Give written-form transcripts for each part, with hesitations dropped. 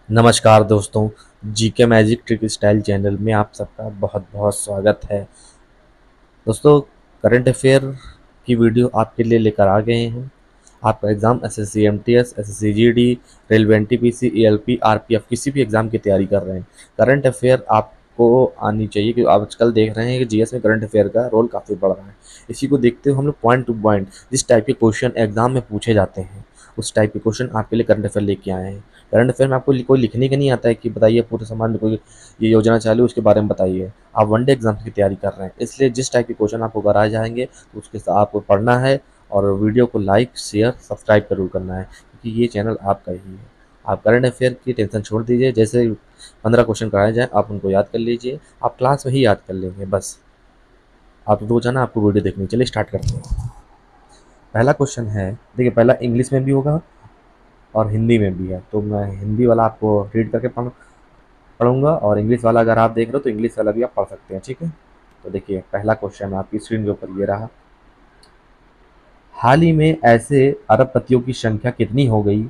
नमस्कार दोस्तों, GK magic trick style channel में आप सबका बहुत बहुत स्वागत है। दोस्तों, करंट अफेयर की वीडियो आपके लिए लेकर आ गए हैं। आपका exam SSC MTS, SSC GD, railway NTPC, ELP, RPF किसी भी एग्ज़ाम की तैयारी कर रहे हैं, करंट अफेयर आपको आनी चाहिए क्योंकि आजकल देख रहे हैं कि जीएस में करंट अफेयर का रोल काफ़ी बढ़ रहा है। इसी को देखते हुए हम लोग पॉइंट टू पॉइंट जिस टाइप के क्वेश्चन एग्ज़ाम में पूछे जाते हैं उस टाइप के क्वेश्चन आपके लिए करंट अफेयर लेके आए हैं। करंट अफेयर में आपको कोई लिखने का नहीं आता है कि बताइए पूरे समाज में कोई ये योजना चालू है उसके बारे में बताइए। आप वनडे एग्जाम की तैयारी कर रहे हैं, इसलिए जिस टाइप के क्वेश्चन आपको कराए जाएंगे तो उसके साथ आपको पढ़ना है और वीडियो को लाइक शेयर सब्सक्राइब जरूर करना है क्योंकि ये चैनल आपका ही है। आप करंट अफेयर की टेंशन छोड़ दीजिए, जैसे 15 क्वेश्चन कराए जाए आप उनको याद कर लीजिए, आप क्लास में ही याद कर लेंगे बस। आप रोजाना आपको वीडियो देखनी। चलिए स्टार्ट करते हैं। पहला क्वेश्चन है, देखिए पहला इंग्लिश में भी होगा और हिंदी में भी है, तो मैं हिंदी वाला आपको रीड करके पढ़ूंगा और इंग्लिश वाला अगर आप देख रहे हो तो इंग्लिश वाला भी आप पढ़ सकते हैं, ठीक है। तो देखिए पहला क्वेश्चन आपकी स्क्रीन के ऊपर ये रहा। हाल ही में ऐसे अरबपतियों की संख्या कितनी हो गई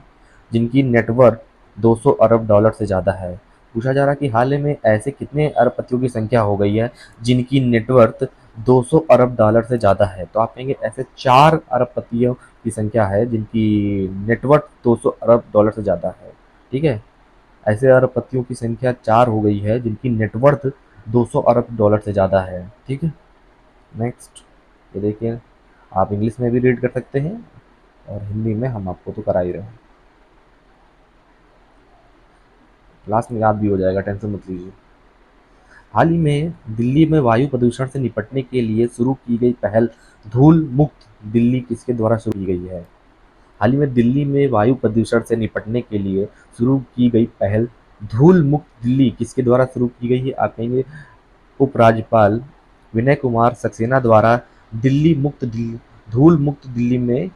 जिनकी नेटवर्थ 200 अरब डॉलर से ज़्यादा है। पूछा जा रहा है कि हाल ही में ऐसे कितने अरबपतियों की संख्या हो गई है जिनकी नेटवर्थ 200 अरब डॉलर से ज़्यादा है। तो आप कहेंगे ऐसे 4 अरबपतियों की संख्या है जिनकी नेटवर्थ 200 अरब डॉलर से ज़्यादा है, ठीक है। ऐसे अरबपतियों की संख्या 4 हो गई है जिनकी नेटवर्थ 200 अरब डॉलर से ज़्यादा है, ठीक है। नेक्स्ट, ये देखिए आप इंग्लिश में भी रीड कर सकते हैं और हिंदी में हम आपको तो करा ही रहे हैं। लास्ट में याद भी हो जाएगा, टेंशन मत लीजिए। हाल ही में दिल्ली में वायु प्रदूषण से निपटने के लिए शुरू की गई पहल धूल मुक्त दिल्ली किसके द्वारा शुरू की गई है। हाल ही में दिल्ली में वायु प्रदूषण से निपटने के लिए शुरू की गई पहल धूल मुक्त दिल्ली किसके द्वारा शुरू की गई है। आप कहेंगे उपराज्यपाल विनय कुमार सक्सेना द्वारा दिल्ली मुक्त दिल्ली धूल मुक्त दिल्ली में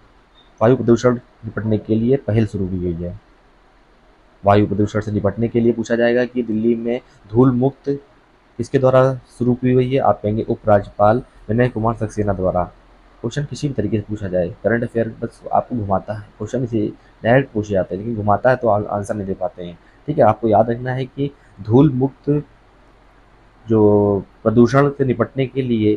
वायु प्रदूषण निपटने के लिए पहल शुरू की गई है। वायु प्रदूषण से निपटने के लिए पूछा जाएगा कि दिल्ली में धूल मुक्त किसके द्वारा शुरू की गई है। आप कहेंगे उपराज्यपाल विनय कुमार सक्सेना द्वारा। क्वेश्चन किसी भी तरीके से पूछा जाए, करंट अफेयर बस आपको घुमाता है, क्वेश्चन इसे डायरेक्ट पूछे जाते हैं लेकिन घुमाता है तो आंसर नहीं दे पाते हैं, ठीक है। आपको याद रखना है कि धूल मुक्त जो प्रदूषण से निपटने के लिए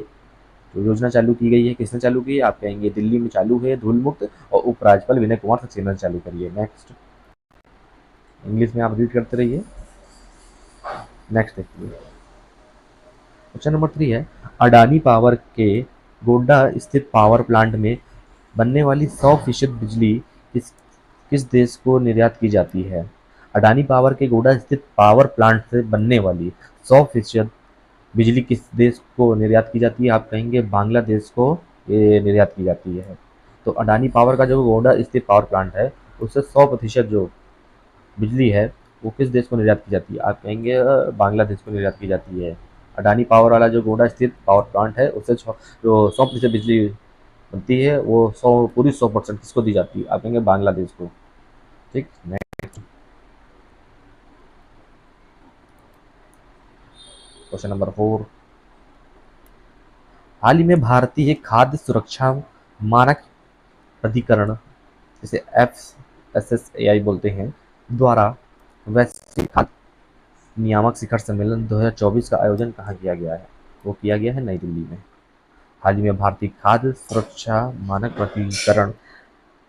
जो योजना चालू की गई है किसने चालू की है। आप कहेंगे दिल्ली में चालू है धूल मुक्त और उपराज्यपाल विनय कुमार सक्सेना ने चालू करी है। नेक्स्ट, इंग्लिश में आप रीड करते रहिए। नेक्स्ट देखिए, क्वेश्चन नंबर 3 है, अडानी पावर के गोड्डा स्थित पावर प्लांट में बनने वाली 100% बिजली किस किस देश को निर्यात की जाती है। अडानी पावर के गोड्डा स्थित पावर प्लांट से बनने वाली 100% बिजली किस देश को निर्यात की जाती है। आप कहेंगे बांग्लादेश को ये निर्यात की जाती है। तो अडानी पावर का जो गोड्डा स्थित पावर प्लांट है उससे 100% जो बिजली है वो किस देश को निर्यात की जाती है। आप कहेंगे बांग्लादेश को निर्यात की जाती है। अडानी पावर वाला जो गोड्डा स्थित पावर प्लांट है उससे जो 100% बिजली बनती है वो 100% किसको दी जाती है। आप कहेंगे बांग्लादेश को, ठीक। क्वेश्चन नंबर 4, हाल ही में भारतीय खाद्य सुरक्षा मानक प्राधिकरण जिसे FSSAI बोलते हैं द्वारा वैश्विक खाद्य नियामक शिखर सम्मेलन 2024 का आयोजन कहाँ किया गया है। वो किया गया है नई दिल्ली में। हाल ही में भारतीय खाद्य सुरक्षा मानक प्राधिकरण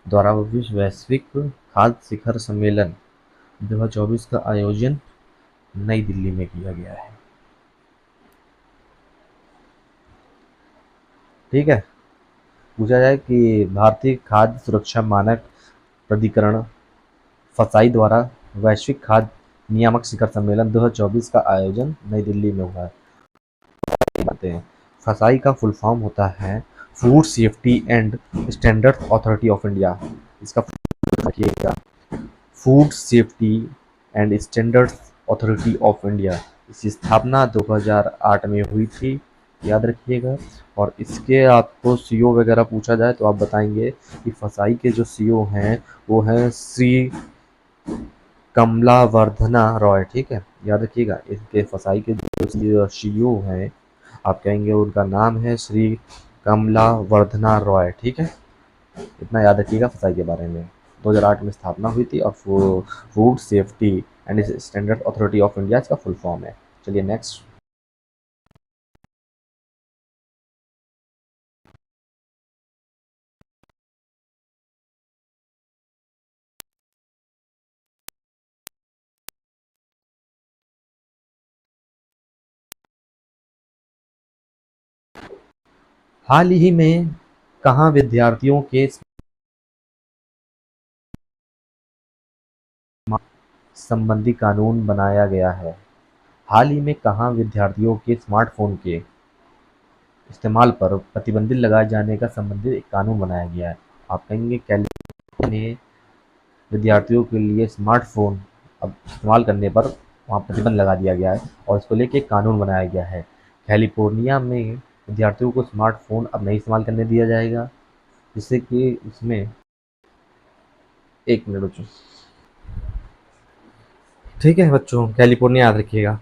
द्वारा विश्व वैश्विक खाद्य शिखर सम्मेलन 2024 का आयोजन नई दिल्ली में किया गया है, ठीक है। पूछा जाए कि भारतीय खाद्य सुरक्षा मानक प्राधिकरण फसाई द्वारा वैश्विक खाद्य नियामक शिखर सम्मेलन 2024 का आयोजन नई दिल्ली में हुआ है। बातें हैं, फसाई का फुल फॉर्म होता है food safety and standard authority of India. इसका रखिएगा, food safety and standards authority of India. इसकी स्थापना 2008 में हुई थी, याद रखिएगा। और इसके आपको सीईओ वगैरह पूछा जाए तो आप बताएंगे कि फसाई के जो सीईओ हैं वो हैं श्री कमलावर्धना रॉय, ठीक है। याद रखिएगा इसके फसाई के जो सीईओ हैं आप कहेंगे उनका नाम है श्री कमलावर्धना रॉय, ठीक है। इतना याद रखिएगा फसाई के बारे में। 2008 में स्थापना हुई थी और फूड सेफ्टी एंड इस स्टैंडर्ड अथॉरिटी ऑफ इंडिया इसका फुल फॉर्म है। चलिए नेक्स्ट। हाल ही में कहाँ विद्यार्थियों के संबंधी कानून बनाया गया है? हाल ही में कहाँ विद्यार्थियों के स्मार्टफोन के इस्तेमाल पर प्रतिबंध लगाए जाने का संबंधित एक कानून बनाया गया है? आप कहेंगे कैलिफोर्निया ने विद्यार्थियों के लिए स्मार्टफोन अब इस्तेमाल करने पर वहाँ प्रतिबंध लगा दिया गया है और इसको लेके एक कानून बनाया गया है। कैलिफोर्निया में विद्यार्थियों को स्मार्टफोन अब नहीं इस्तेमाल करने दिया जाएगा, जिससे कि उसमें एक मिनट बच्चों। ठीक है बच्चों, कैलिफोर्निया याद रखिएगा।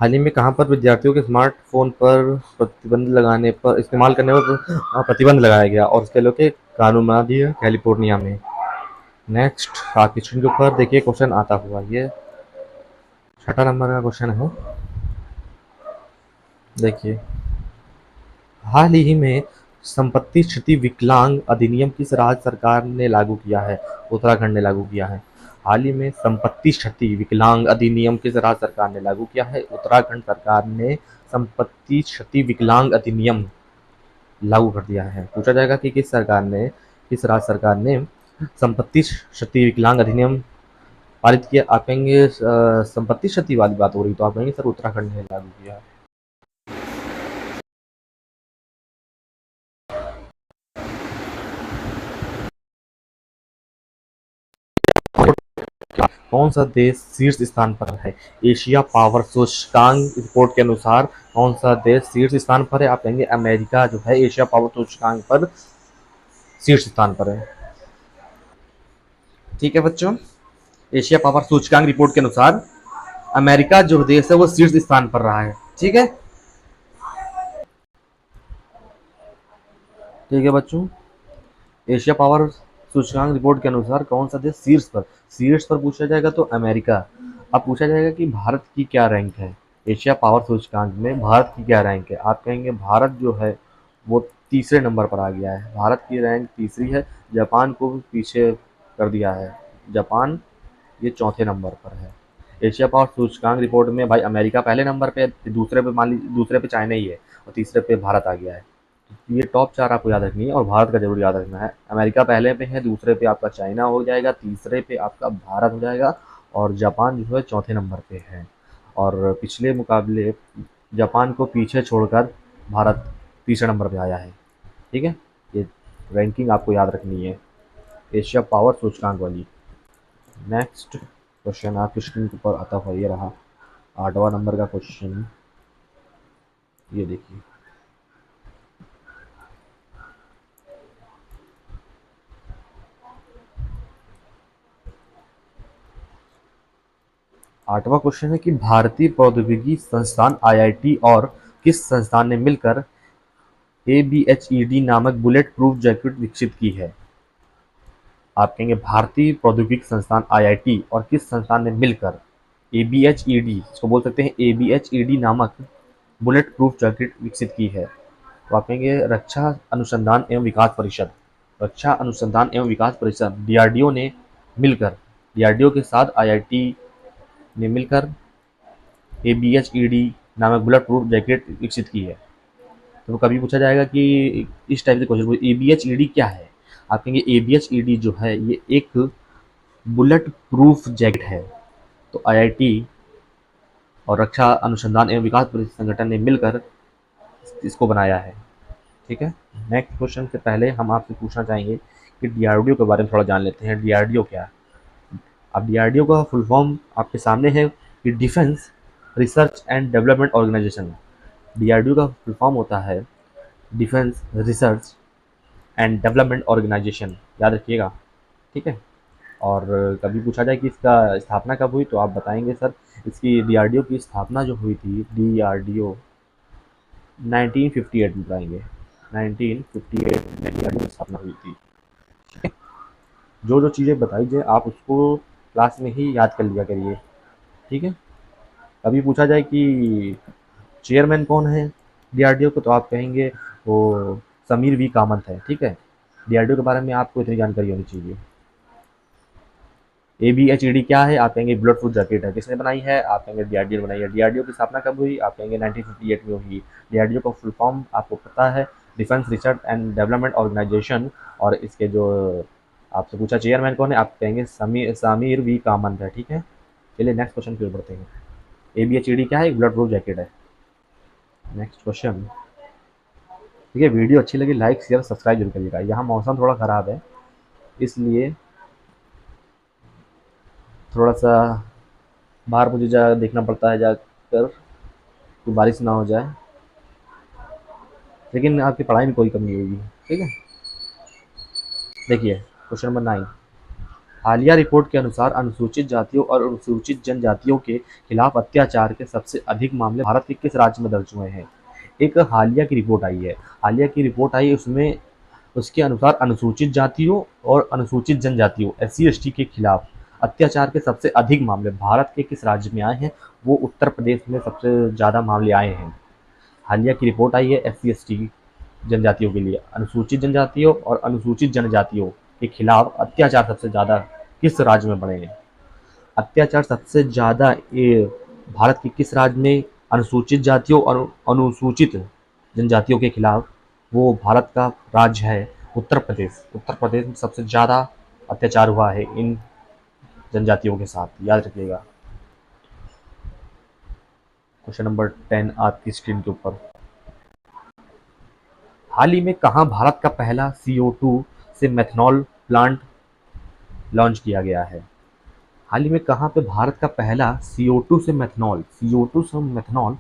हाल ही में कहाँ पर विद्यार्थियों के स्मार्टफोन पर प्रतिबंध लगाने पर इस्तेमाल करने पर प्रतिबंध लगाया गया और उसके लेके कानून बना दिया कैलिफोर्निया में। नेक्स्ट आप क्वेश्चन के ऊपर देखिए, क्वेश्चन आता हुआ ये 6 नंबर का क्वेश्चन है। देखिए, हाल ही में संपत्ति क्षति विकलांग अधिनियम किस राज्य सरकार ने लागू किया है? उत्तराखंड ने लागू किया है। हाल ही में संपत्ति क्षति विकलांग अधिनियम किस राज्य सरकार ने लागू किया है? उत्तराखंड सरकार ने संपत्ति क्षति विकलांग अधिनियम लागू कर दिया है। पूछा जाएगा कि किस राज्य सरकार ने संपत्ति क्षति विकलांग अधिनियम पारित किया? आप कहेंगे संपत्ति क्षति वाली बात हो रही, तो आप कहेंगे सर उत्तराखंड ने लागू किया है। कौन सा देश शीर्ष स्थान पर है? एशिया पावर सूचकांक रिपोर्ट के अनुसार कौन सा देश शीर्ष स्थान पर है? आप कहेंगे अमेरिका जो है एशिया पावर सूचकांक पर शीर्ष स्थान पर है। ठीक है बच्चों, एशिया पावर सूचकांक रिपोर्ट के अनुसार अमेरिका जो देश है वो शीर्ष स्थान पर रहा है। ठीक है, ठीक है बच्चों, एशिया पावर सूचकांक रिपोर्ट के अनुसार कौन सा देश शीर्ष पर पूछा जाएगा तो अमेरिका। अब पूछा जाएगा कि भारत की क्या रैंक है एशिया पावर सूचकांक में, भारत की क्या रैंक है? आप कहेंगे भारत जो है वो तीसरे नंबर पर आ गया है, भारत की रैंक तीसरी है, जापान को पीछे कर दिया है, जापान ये चौथे नंबर पर है। एशिया पावर सूचकांक रिपोर्ट में भाई अमेरिका पहले नंबर पे, दूसरे पे मान लीजिए दूसरे पे चाइना ही है और तीसरे पे भारत आ गया है। ये टॉप 4 आपको याद रखनी है और भारत का जरूर याद रखना है। अमेरिका पहले पे है, दूसरे पे आपका चाइना हो जाएगा, तीसरे पे आपका भारत हो जाएगा और जापान जो है चौथे नंबर पे है। और पिछले मुकाबले जापान को पीछे छोड़कर भारत तीसरे नंबर पे आया है। ठीक है, ये रैंकिंग आपको याद रखनी है एशिया पावर सूचकांक वाली। नेक्स्ट क्वेश्चन आपके स्क्रीन के ऊपर आता हुआ ये रहा 8वां नंबर का क्वेश्चन। ये देखिए, 8वां क्वेश्चन है कि भारतीय प्रौद्योगिकी संस्थान आईआईटी और किस संस्थान ने मिलकर ABHED नामक बुलेट प्रूफ जैकेट विकसित की है? आप कहेंगे भारतीय प्रौद्योगिकी संस्थान आईआईटी और किस संस्थान ने मिलकर ABHED, इसको बोल सकते हैं ABHED नामक बुलेट प्रूफ जैकेट विकसित की है? तो आप कहेंगे रक्षा अनुसंधान एवं विकास परिषद, रक्षा अनुसंधान एवं विकास परिषद DRDO ने मिलकर, DRDO के साथ आईआईटी ने मिलकर ABHED नामक बुलेट प्रूफ जैकेट विकसित की है। तो कभी पूछा जाएगा कि इस टाइप से क्वेश्चन ABHED क्या है? आप कहेंगे ABHED जो है ये एक बुलेट प्रूफ जैकेट है। तो आईआईटी और रक्षा अनुसंधान एवं विकास परिषद संगठन ने मिलकर इसको बनाया है। ठीक है, नेक्स्ट क्वेश्चन से पहले हम आपसे पूछना चाहेंगे कि DRDO के बारे में थोड़ा जान लेते हैं। DRDO क्या है? अब DRDO का फुल फॉर्म आपके सामने है कि defence research and development organisation. DRDO का फुल फॉर्म होता है defence research and development organisation, याद रखिएगा। ठीक है, और कभी पूछा जाए कि इसका स्थापना कब हुई तो आप बताएंगे सर इसकी DRDO की स्थापना जो हुई थी DRDO 1958 में बताएंगे, 1958 में DRDO की स्थापना हुई थी। जो जो चीज़ें बताई जाए आप उसको क्लास में ही याद कर लिया करिए, ठीक है। कभी पूछा जाए कि चेयरमैन कौन है डीआरडीओ को, तो आप कहेंगे वो समीर वी कामत है, ठीक है। डीआरडीओ के बारे में आपको इतनी जानकारी होनी चाहिए। ABHED क्या है, आप कहेंगे बुलेट प्रूफ जैकेट है। किसने बनाई है, आप कहेंगे डीआरडीओ ने बनाई है। डीआरडीओ की स्थापना कब हुई, आप कहेंगे 1958 में हुई। डीआरडीओ का फुल फॉर्म आपको पता है, defence research and development organisation. और इसके जो आपसे पूछा चेयरमैन कौन है, आप कहेंगे समीर वी कामत है, ठीक है। चलिए नेक्स्ट क्वेश्चन की ओर बढ़ते हैं। ABHED क्या है, बुलेट प्रूफ जैकेट है। नेक्स्ट क्वेश्चन, ठीक है। वीडियो अच्छी लगी लाइक शेयर सब्सक्राइब जरूर करिएगा। यहाँ मौसम थोड़ा ख़राब है, इसलिए थोड़ा सा बाहर मुझे जा देखना पड़ता है जाकर, कि बारिश ना हो जाए, लेकिन आपकी पढ़ाई में कोई कमी नहीं होगी, ठीक है। देखिए क्वेश्चन नंबर 9, हालिया रिपोर्ट के अनुसार अनुसूचित जातियों और अनुसूचित जनजातियों के खिलाफ अत्याचार के सबसे अधिक मामले भारत के किस राज्य में दर्ज हुए हैं। एक हालिया की रिपोर्ट आई है, हालिया की रिपोर्ट आई, उसमें उसके अनुसार अनुसूचित जातियों और अनुसूचित जनजातियों SC ST के खिलाफ अत्याचार के सबसे अधिक मामले भारत के किस राज्य में आए हैं। वो उत्तर प्रदेश में सबसे ज़्यादा मामले आए हैं। हालिया की रिपोर्ट आई है SC ST जनजातियों के लिए, अनुसूचित जनजातियों और अनुसूचित जनजातियों के खिलाफ अत्याचार सबसे ज़्यादा किस राज्य में बढ़े हैं। अत्याचार सबसे ज़्यादा ये भारत के किस राज्य में अनुसूचित जातियों और अनुसूचित जनजातियों के खिलाफ, वो भारत का राज्य है उत्तर प्रदेश। उत्तर प्रदेश में सबसे ज़्यादा अत्याचार हुआ है इन जनजातियों के साथ, याद रखिएगा। क्वेश्चन नंबर 10 आपकी स्क्रीन के ऊपर, हाल ही में कहाँ भारत का पहला CO2 से मेथनॉल प्लांट लॉन्च किया गया है। हाल ही में कहाँ पे भारत का पहला CO2 से मेथनॉल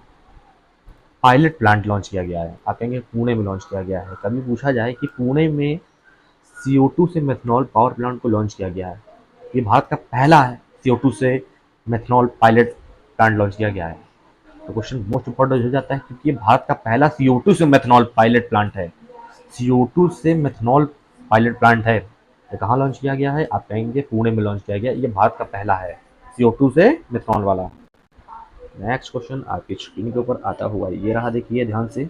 पायलट प्लांट लॉन्च किया गया है। आप कहेंगे पुणे में लॉन्च किया गया है। कभी पूछा जाए कि पुणे में CO2 से मेथनॉल पावर प्लांट को लॉन्च किया गया है, ये भारत का पहला है CO2 से मेथनॉल पायलट प्लांट लॉन्च किया गया है, तो क्वेश्चन मोस्ट इंपॉर्टेंट हो जाता है, क्योंकि ये भारत का पहला CO2 से मेथनॉल पायलट प्लांट है। CO2 से मेथनॉल पायलट प्लांट है, ये कहाँ लॉन्च किया गया है, आप कहेंगे पुणे में लॉन्च किया गया। ये भारत का पहला है CO2 से मेथनॉल वाला। नेक्स्ट क्वेश्चन आपकी स्क्रीन के ऊपर आता हुआ ये रहा, देखिए ध्यान से।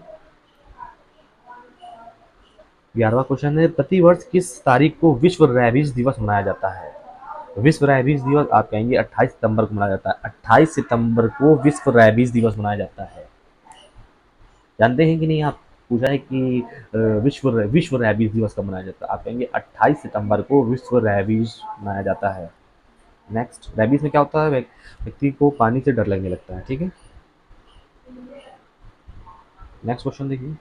11वां क्वेश्चन है, प्रतिवर्ष किस तारीख को विश्व रेबीज दिवस मनाया जाता है। विश्व रेबीज दिवस आप कहेंगे 28 सितंबर को मनाया जाता है। 28 सितंबर को विश्व रेबीज दिवस मनाया जाता है, जानते हैं कि नहीं आप। पूछा है कि विश्व रेबीज दिवस कब मनाया जाता है, आप कहेंगे 28 सितंबर को विश्व रेबीज मनाया जाता है। नेक्स्ट, रेबीज में क्या होता है, व्यक्ति को पानी से डर लगने लगता है, ठीक है। नेक्स्ट क्वेश्चन देखिए,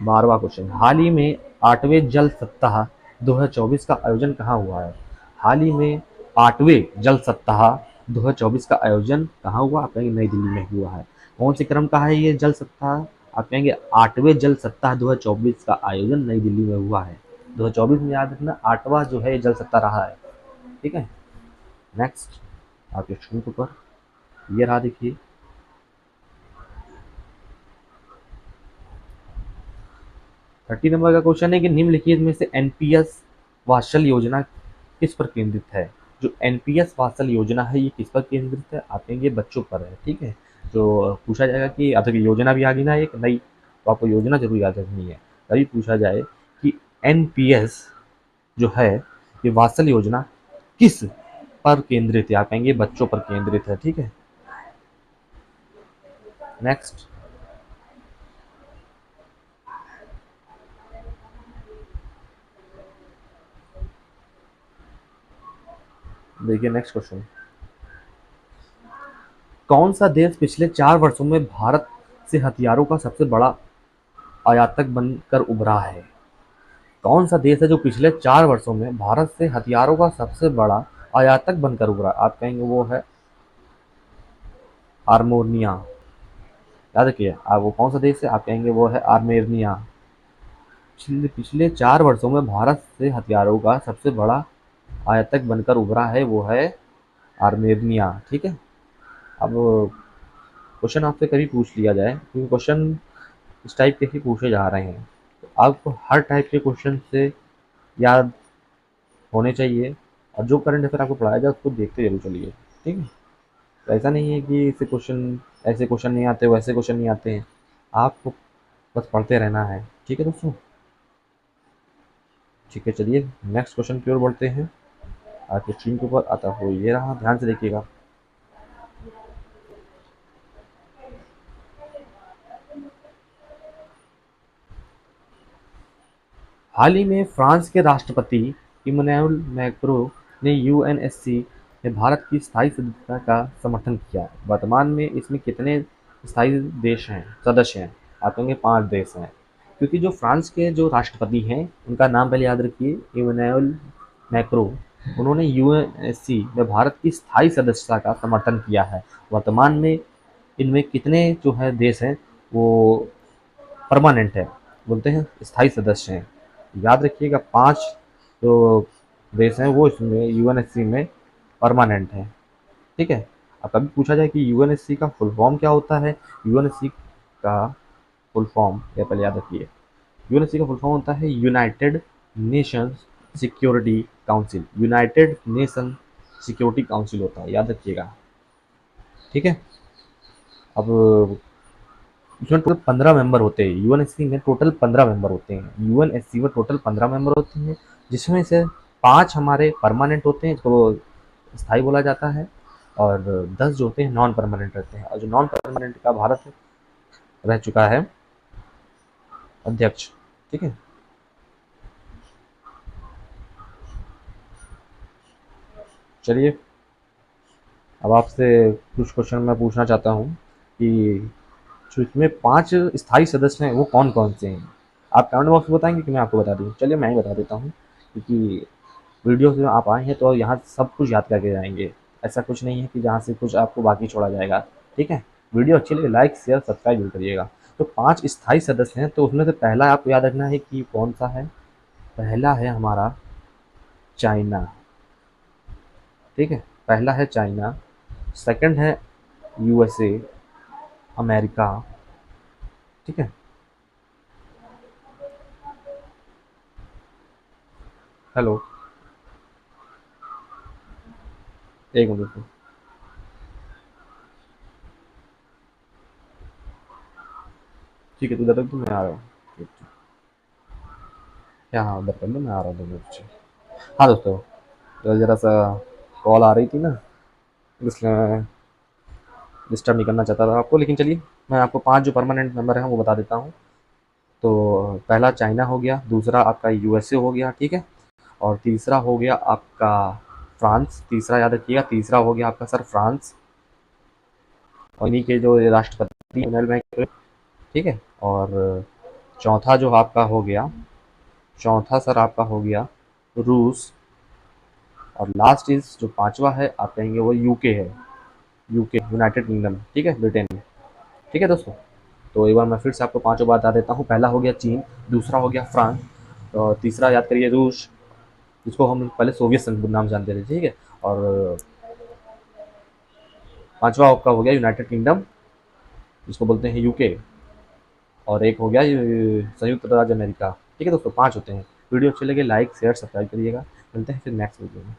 12वां क्वेश्चन, हाल ही में 8वें जल सप्ताह 2024 का आयोजन कहाँ हुआ है। हाल ही में 8वें जल सप्ताह 2024 का आयोजन कहाँ हुआ, आप कहेंगे नई दिल्ली में हुआ है। कौन से क्रम का है ये जल सप्ताह, आप कहेंगे 8वें जल सप्ताह 2024 का आयोजन नई दिल्ली में हुआ है। 2024 में याद रखना 8वां जो है जल सप्ताह रहा है, ठीक है। नेक्स्ट आपके स्क्रीन के ऊपर ये रहा, देखिए 30 नंबर का क्वेश्चन है कि निम्नलिखित में से एनपीएस वात्सल योजना किस पर केंद्रित है। जो एनपीएस वात्सल योजना है ये किस पर केंद्रित है, आप कहेंगे बच्चों पर है, ठीक है। तो पूछा जाएगा कि अब तक योजना भी आ गई ना एक नई, तो आपको योजना जरूर याद रखनी है। तभी पूछा जाए कि एनपीएस जो है ये वात्सल योजना किस पर केंद्रित है, आप कहेंगे बच्चों पर केंद्रित है, ठीक है। नेक्स्ट, देखिए नेक्स्ट क्वेश्चन, कौन सा देश पिछले 4 वर्षों में भारत से हथियारों का सबसे बड़ा आयातक बनकर उभरा है। कौन सा देश है जो पिछले 4 वर्षों में भारत से हथियारों का सबसे बड़ा आयातक बनकर उभरा, आप कहेंगे वो है आर्मेनिया। याद रखिए आप, वो कौन सा देश है, आप कहेंगे वो है आर्मेनिया। पिछले 4 वर्षों में भारत से हथियारों का सबसे बड़ा आयातक बनकर उभरा है, वो है आर्मेनिया, ठीक है। अब क्वेश्चन आपसे कभी पूछ लिया जाए, क्योंकि क्वेश्चन इस टाइप के ही पूछे जा रहे हैं, तो आपको हर टाइप के क्वेश्चन से याद होने चाहिए, और जो करंट अफेयर आपको पढ़ाया जाए उसको देखते जरूर चलिए, ठीक है। तो ऐसा नहीं है कि ऐसे क्वेश्चन नहीं आते, वैसे क्वेश्चन नहीं आते हैं, आपको बस पढ़ते रहना है, ठीक है दोस्तों। ठीक है, चलिए नेक्स्ट क्वेश्चन की ओर बढ़ते हैं। आपके स्क्रीन के ऊपर आता हो ये रहा, ध्यान से देखिएगा। हाल ही में फ्रांस के राष्ट्रपति इमैनुअल मैक्रों ने यूएनएससी में भारत की स्थायी सदस्यता का समर्थन किया है। वर्तमान में इसमें कितने स्थायी देश हैं, सदस्य हैं? आप कहेंगे 5 देश हैं, क्योंकि जो फ्रांस के जो राष्ट्रपति हैं उनका नाम पहले याद रखिए, इमैनुअल मैक्रों। उन्होंने यूएनएससी में भारत की स्थायी सदस्यता का समर्थन किया है। वर्तमान में इनमें कितने जो है देश हैं वो परमानेंट है, बोलते हैं स्थायी सदस्य हैं। याद रखिएगा 5 जो देश हैं वो इसमें यूएनएससी में परमानेंट हैं, ठीक है। अब कभी पूछा जाए कि यूएनएससी का फुल फॉर्म क्या होता है, यूएनएससी का फुल फॉर्म या पहले याद रखिए, यूएनएससी का फुल फॉर्म होता है United Nations security council. United nation security council होता है, याद रखिएगा, ठीक है। अब इसमें टोटल 15 मेंबर होते हैं, यूएनएससी में टोटल 15 मेंबर होते हैं, यूएनएससी में टोटल 15 मेंबर होते हैं, जिसमें से 5 हमारे परमानेंट होते हैं, इसको स्थायी बोला जाता है, और 10 जो होते हैं नॉन परमानेंट रहते हैं। और जो नॉन परमानेंट का भारत रह चुका है अध्यक्ष, ठीक है। चलिए अब आपसे कुछ क्वेश्चन मैं पूछना चाहता हूँ कि जो इसमें 5 स्थायी सदस्य हैं वो कौन कौन से हैं? आप कमेंट बॉक्स में बताएंगे कि मैं आपको बता दूँ? चलिए मैं ही बता देता हूँ, क्योंकि वीडियो से आप आए हैं तो यहाँ सब कुछ याद करके जाएंगे। ऐसा कुछ नहीं है कि जहाँ से कुछ आपको बाकी छोड़ा जाएगा, ठीक है। वीडियो अच्छी लगे लाइक शेयर सब्सक्राइब जरूर करिएगा। तो 5 स्थायी सदस्य हैं, तो उसमें से पहला आपको याद रखना है कि कौन सा है। पहला है हमारा चाइना, ठीक है, पहला है चाइना। सेकंड है यूएसए, अमेरिका, ठीक है। हेलो, एक मिनट रुको। ठीक है, तू उधर तक तो मैं आ रहा हूँ। ठीक, ठीक। क्या, हाँ उधर कर लो, मैं आ रहा हूँ 2 मिनट से। हाँ दोस्तों, तो ज़रा सा कॉल आ रही थी ना, इसलिए मैं डिस्टर्ब नहीं करना चाहता था आपको। लेकिन चलिए मैं आपको 5 जो परमानेंट मेंबर हैं वो बता देता हूँ। तो पहला चाइना हो गया, दूसरा आपका यूएसए हो गया, ठीक है, और तीसरा हो गया आपका फ्रांस। तीसरा याद रखिएगा, तीसरा हो गया आपका सर फ्रांस, और इन्हीं के जो राष्ट्रपति इमैनुअल मैक्रों, ठीक है। और चौथा जो आपका हो गया, चौथा सर आपका हो गया रूस, और लास्ट इज जो पांचवा है आप कहेंगे वो यूके है, यूके यूनाइटेड किंगडम, ठीक है, ब्रिटेन, ठीक है दोस्तों। तो एक बार मैं फिर से आपको पांचों बात बता देता हूँ। पहला हो गया चीन, दूसरा हो गया फ्रांस, और तीसरा याद करिए रूस, जिसको हम पहले सोवियत संघ नाम जानते थे, ठीक है। और पांचवा आपका हो गया यूनाइटेड किंगडम, जिसको बोलते हैं यूके, और एक हो गया संयुक्त राज्य अमेरिका, ठीक है दोस्तों। 5 होते हैं। वीडियो अच्छी लगे लाइक शेयर सब्सक्राइब करिएगा। मिलते हैं फिर नेक्स्ट वीडियो में।